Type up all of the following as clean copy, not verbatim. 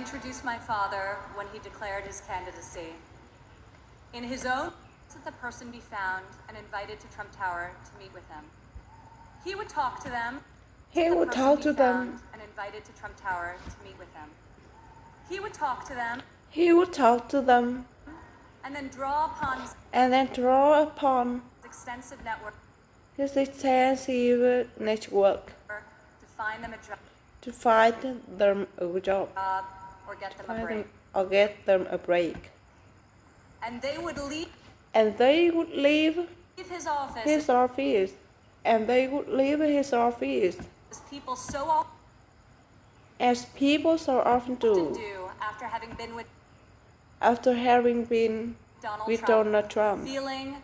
introduce my father when he declared his candidacy. In his own, that the person be found and invited to Trump Tower to meet with him. He would talk to them. He would talk to them. And invited to Trump Tower to meet with him. He would talk to them. He would talk to them. And then draw upon his extensive network. His extensive network. To find them a job. To find them a job. Or get them a break. Or get them a break. And they would leave. And they would leave his office. His office. And they would leave his office. As people so often do. After having been with Donald Trump. Feeling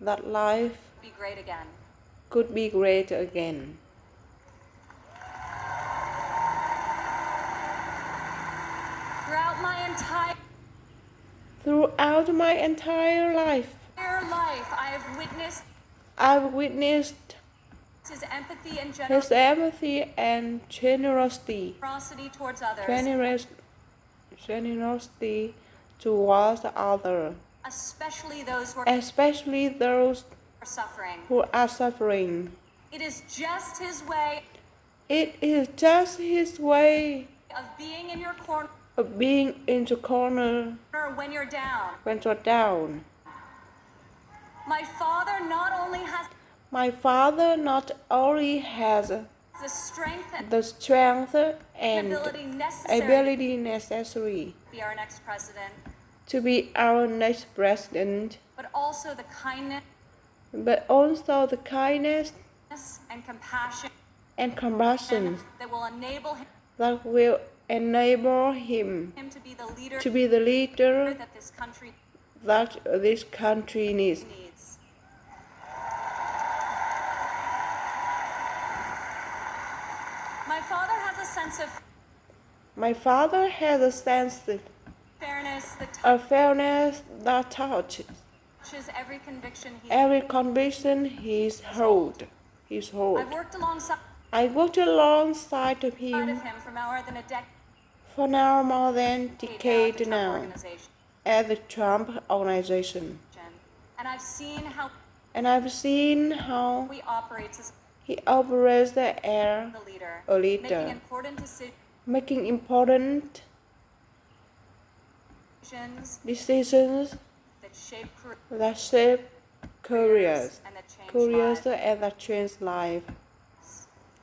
that life be great again. Could be great again. Throughout my entire life, I've witnessed his empathy and generosity towards others. Generosity towards others, especially those who are suffering. It is just his way. Of being in your corner. When you're down. My father not only has the strength and ability necessary to be our next president, but also the kindness and compassion that will enable him to be the leader that this country needs. My father has a sense of fairness that touches every conviction he's held. I worked alongside of him for now more than a decade now at the Trump organization. And I've seen how he operates as a leader, making important decisions that shape careers and that change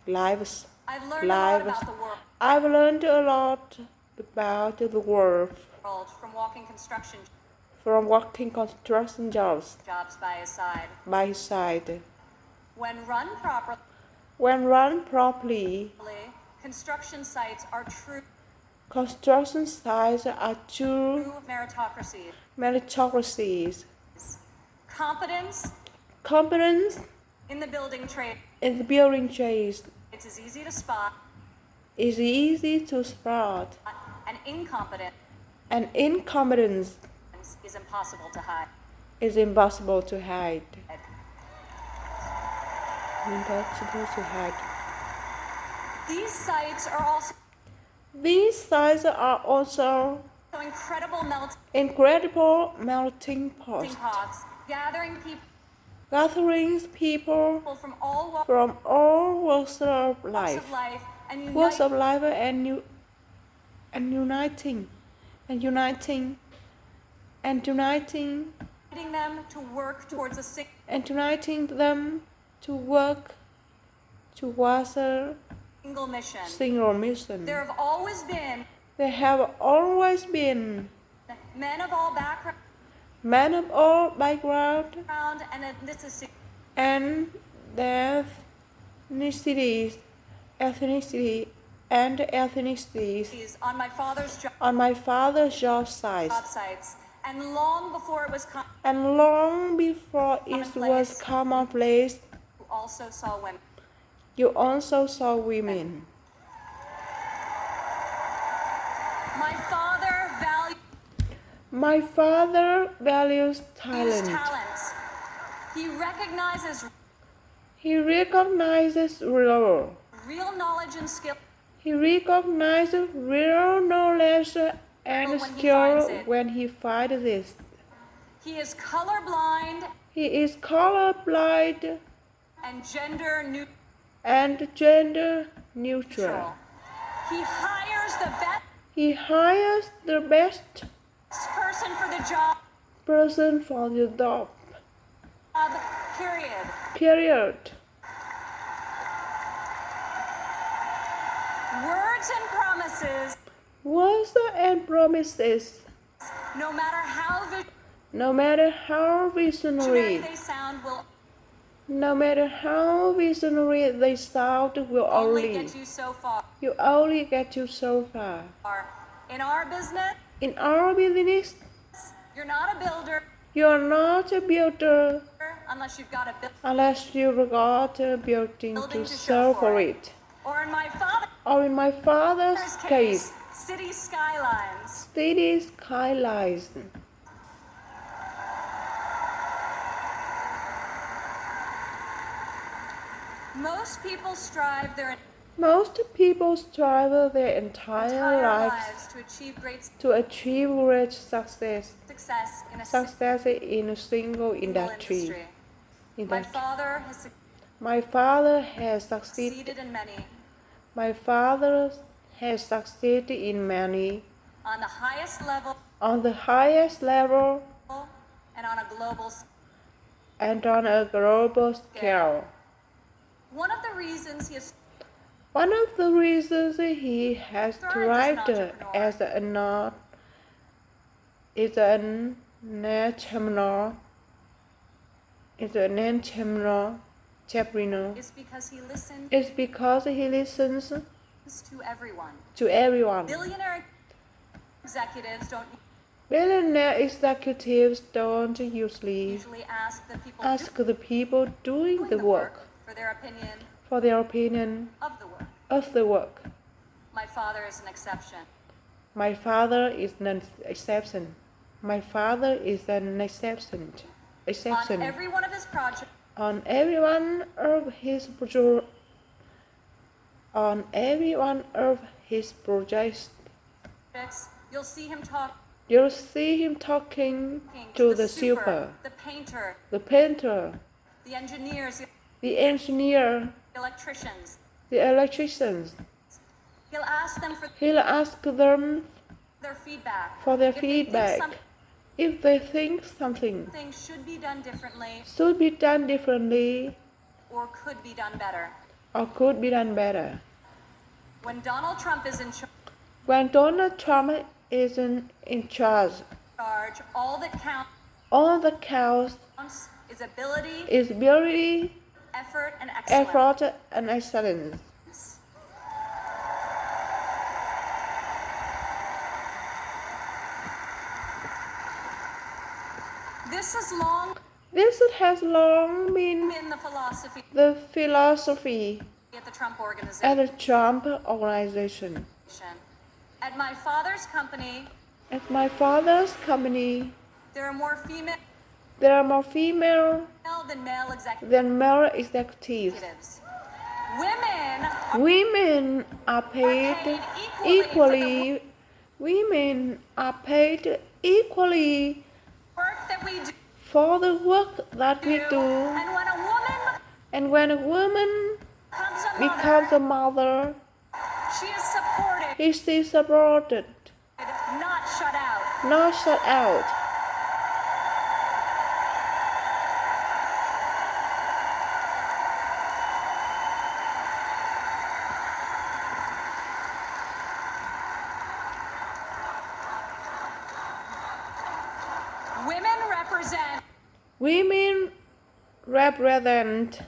lives. I've learned a lot about the world from working construction jobs by his side. When run properly, construction sites are true meritocracies. Competence in the building trade. It's easy to spot. An incompetence is impossible to hide. Impossible to hide. These sites are also incredible melting pots, gathering people from all walks of life and uniting them to work towards a single mission. There have always been men of all backgrounds and ethnicity on my father's job sites. And long before it was commonplace, you also saw women. My father values talent. He recognizes real knowledge and skill. He recognizes real knowledge and when he skill finds it. when he finds it. He is colorblind He is colorblind and gender and gender neutral. He hires the best He hires the best person for the job. Person for the job. Period. Period. Words and promises. Words and promises. No matter how No matter how visionary they sound, will No matter how visionary they sound, will only get you so far. You only get you so far. In our business, In our business, you're not a builder you are not a builder unless you've got a unless you've got a building to show for it. Or in my father's case, city skylines. city skylines. Most people strive their entire lives to achieve great success in a single industry. My father has succeeded in many. My father has succeeded in many. On the highest level. On the highest level. And on a global scale. And on a global scale. One of the reasons he has thrived as an entrepreneur is because he listens to everyone. Billionaire executives don't usually ask the people doing the work for their opinion of the work. My father is an exception. My father is an exception. My father is an exception. On every one of his projects. On every one of his projects. You'll see him talking to the super, the painter, the engineers, the electricians. He'll ask them for their feedback. If they think something should be done differently, or could be done better. When Donald Trump is in charge, all that counts is ability, effort, and excellence. This has long been the philosophy at the Trump organization. At my father's company, there are more female than male executives. Women are paid equally. Women are paid equally for the work that we do. And when a woman becomes a mother, she is supported, not shut out. Women represent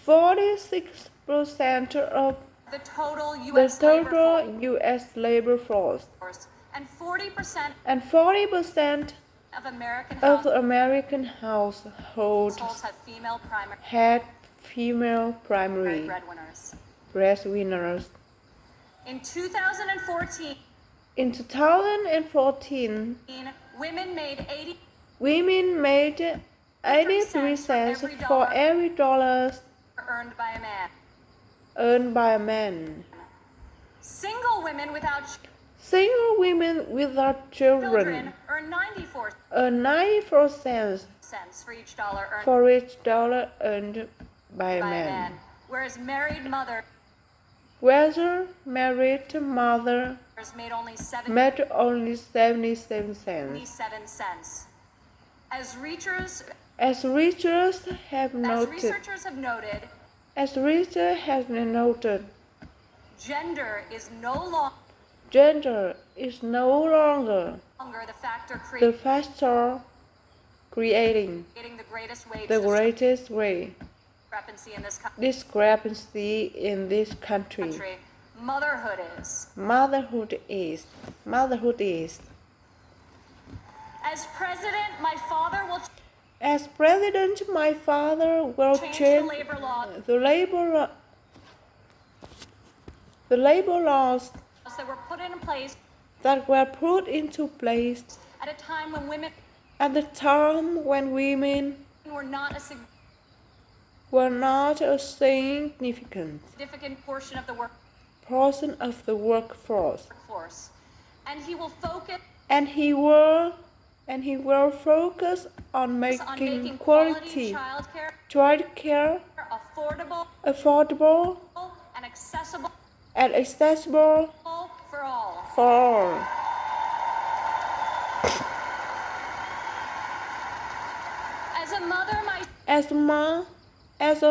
46% of the total U.S. labor force, and 40% of American households had female primary breadwinners. In 2014, women made 83 cents for every dollar earned by a man. earned by a man. Single women without Single women without children earn 94 cents cents for each dollar earned for each dollar earned by a man. Whereas married mothers married mother made only made only 77 cents. 77 cents. As researchers have noted, gender is no longer the factor creating the the greatest wage discrepancy in this country. Motherhood is. Motherhood is. As president, my father will change the labor laws that were put in place at a time when women were not a significant portion of the workforce. And he will focus on making quality childcare affordable and and accessible for all. for all. As a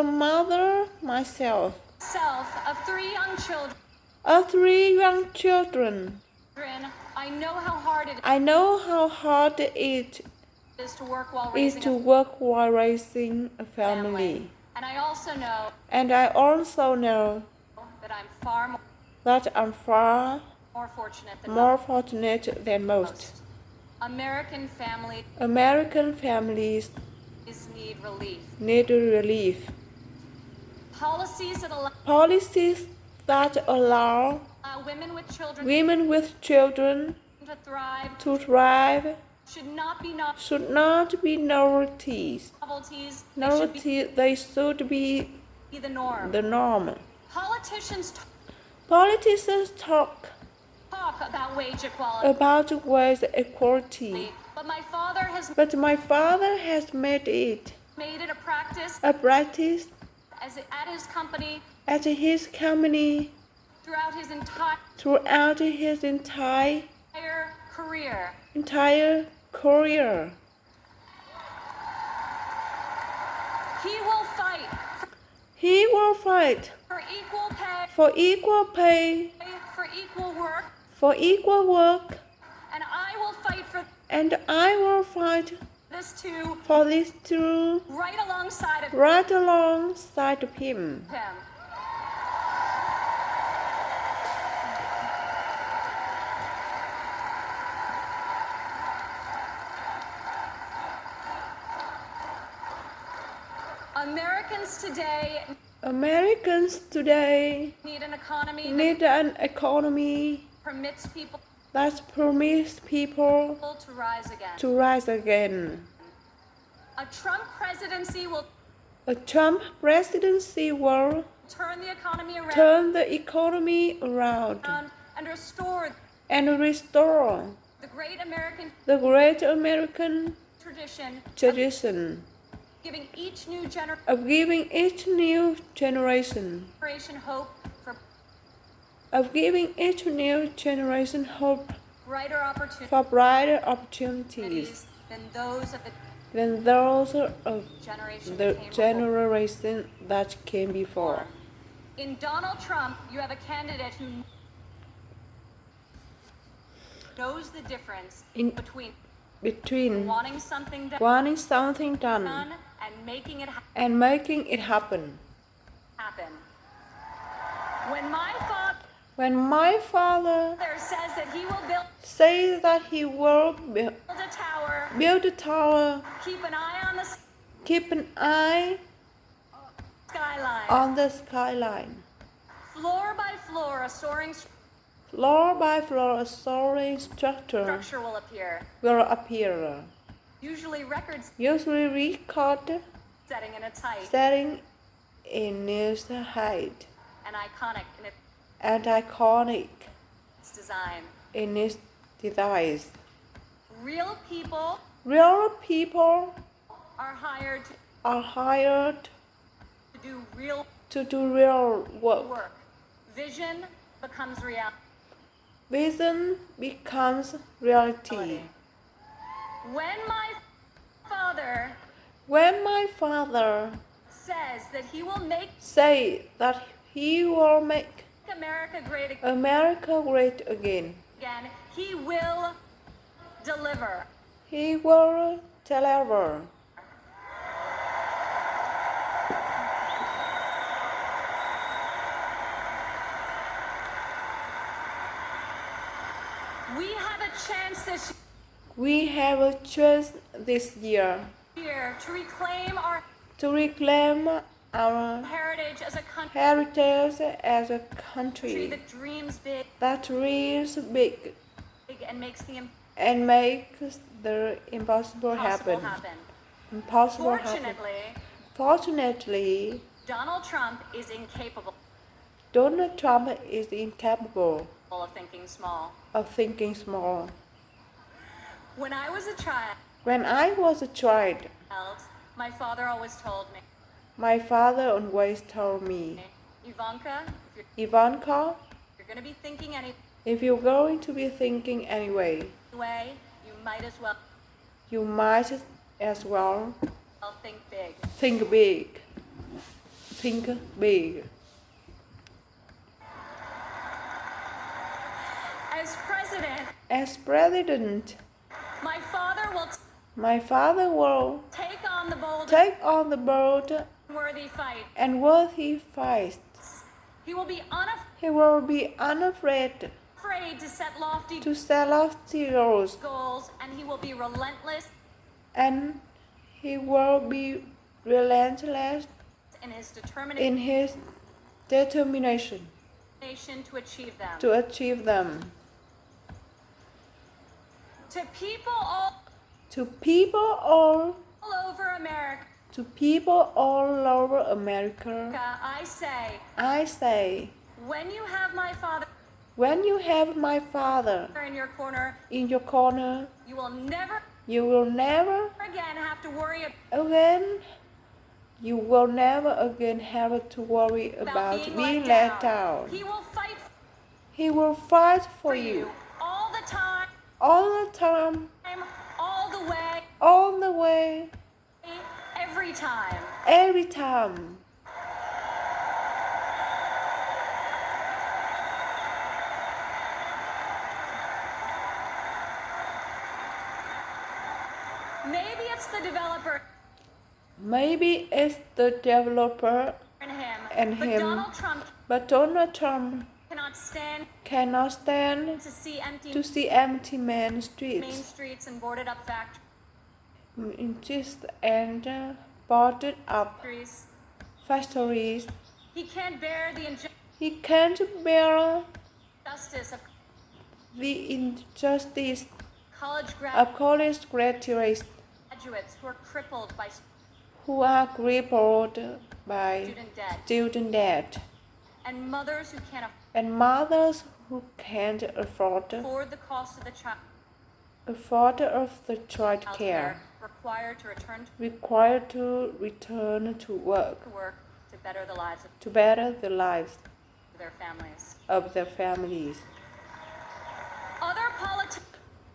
mother myself Of three young children, I know how hard it I know how hard it is to work while raising a family. And I also know that I'm far more fortunate than most. American families need need relief. policies that allow women with children to to thrive should not be novelties. They should be the norm. the norm. Politicians Politicians talk talk about wage equality, about wage equality, but my father has but my father has made it made it a practice a practice at his company throughout his entire career. He will fight for equal pay, for equal work, and I will fight for this too, for this too, right alongside of him. Americans today need an economy that permits people to rise again. A Trump presidency will turn the economy around and restore the great American tradition giving each new generation hope brighter for brighter opportunities than those of the generation that came before. In Donald Trump, you have a candidate who knows the difference between wanting something done and making it happen. When my father says that he will build a tower, keep an eye on the skyline. Floor by floor, a soaring structure will appear. Usually record Setting setting in its height. Setting in its height. and iconic in iconic its design. in its design. Real people Real people are hired to do real do real work. Vision becomes reality. Vision becomes reality. When my father says that he will make America great again, he will deliver. he will deliver. We have a chance this year to reclaim our heritage as a country that dreams big and makes the impossible happen. Fortunately, Donald Trump is incapable of thinking small. When I was a child, my father always told me, Ivanka, you're going to be thinking if you're going to be thinking anyway, you might as well think big. think big. As president, my father will take on the bold and worthy fight. He will be unafraid to set lofty goals, goals, and he will be relentless in his determination to achieve them. to achieve them. To people all over America, I say, when you have my father in your corner, you will never again have to worry about being let down. He will fight for you all the time, all the time, all the way, every time. Maybe it's the developer and him, but Donald Trump cannot stand to see empty main streets and boarded up and boarded up factories. He can't bear the injustice college of college graduates who are crippled by student debt, and mothers who can't afford the cost of the child care, required to return to work to better the lives of their families. Other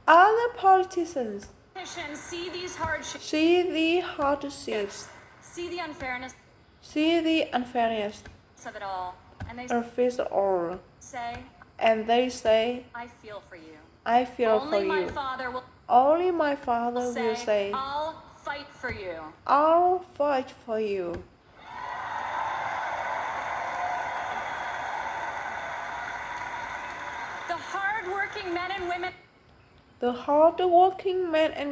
Other politicians see these hardships, see the hardships, see the unfairness of it all, and they say, I feel for you. I feel for Only you. will Only my father will say, I'll fight for you. I'll fight for you. The hardworking men and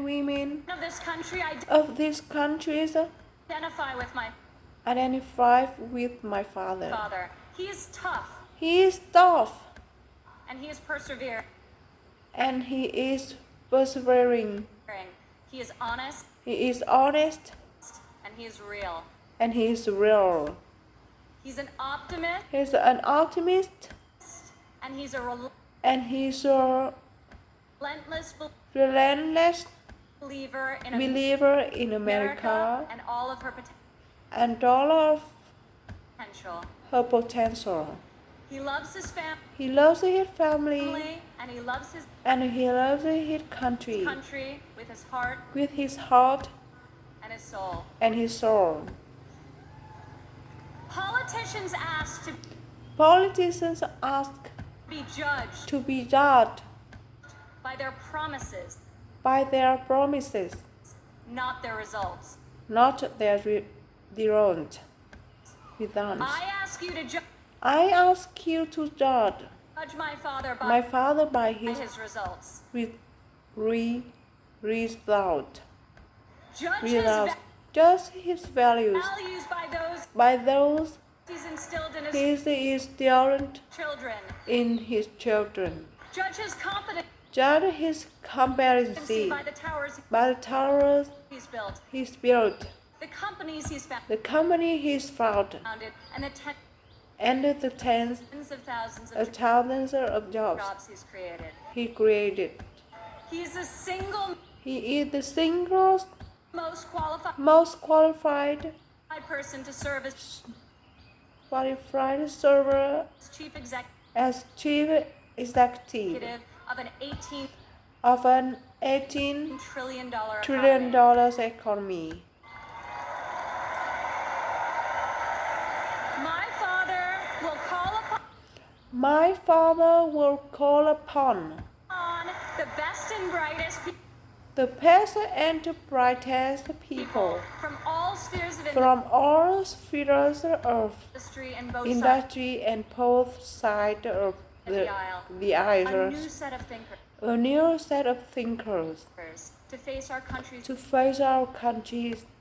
women of this country identify with my father. He is tough. And he is persevering. He is honest. And he is real. He's an optimist. He's an optimist. And he's a relentless believer in America and all of her and all of potential. her potential. He loves his family. He loves his family and he loves his country with his heart and his soul. Politicians ask to be judged by their promises, not their results. I ask you to judge my father by his results. Judge his values by those he's instilled in his children. Judge his competency by the towers he's built, the company he's founded, and the tens of thousands of jobs he created. He is the single most qualified person to serve as chief executive of an $18 trillion economy. My father will call upon the best and brightest people from all spheres of industry and both sides of the aisle. A new set of thinkers to face our country's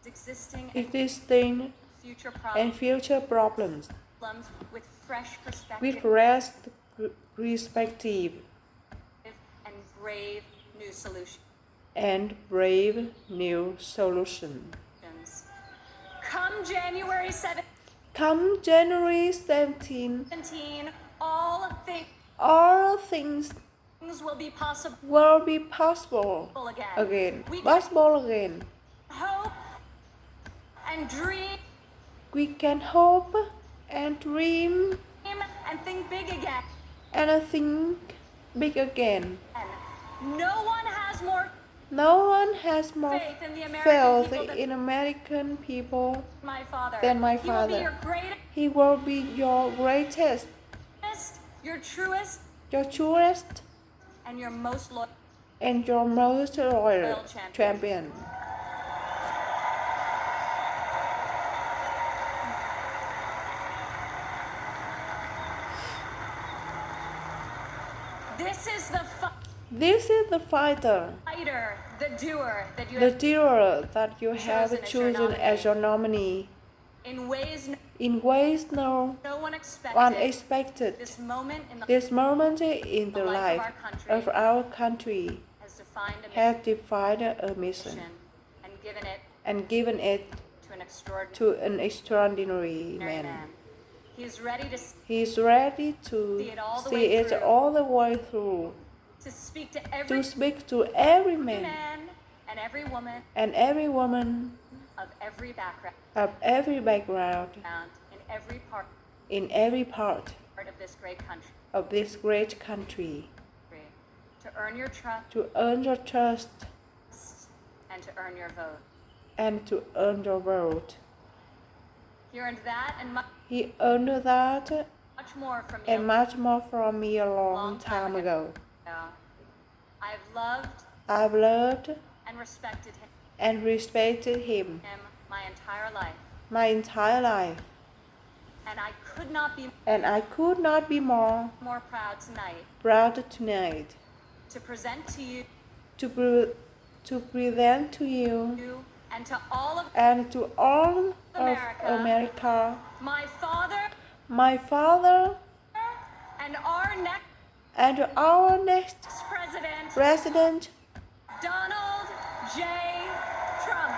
existing and future problems with fresh perspective and brave new solutions. Come January 17, all things will be possible again. Hope and dream. We can hope and dream and think big again. No one has more faith in American people than my father. He will be your greatest, your truest, and your most loyal champion. This is the fighter, the doer that you have chosen as your nominee. In ways no one expected. This moment in the life of our country has defined a mission and given it to an extraordinary man. He is ready to see it all the way through. To speak to every man and every woman of every background in every part of this great country. To earn your trust and to earn your vote. He earned that and much more from me a long time ago. I've loved and respected him my entire life. And I could not be more proud tonight to present to you and to all of America, my father and our next president, Donald J. Trump.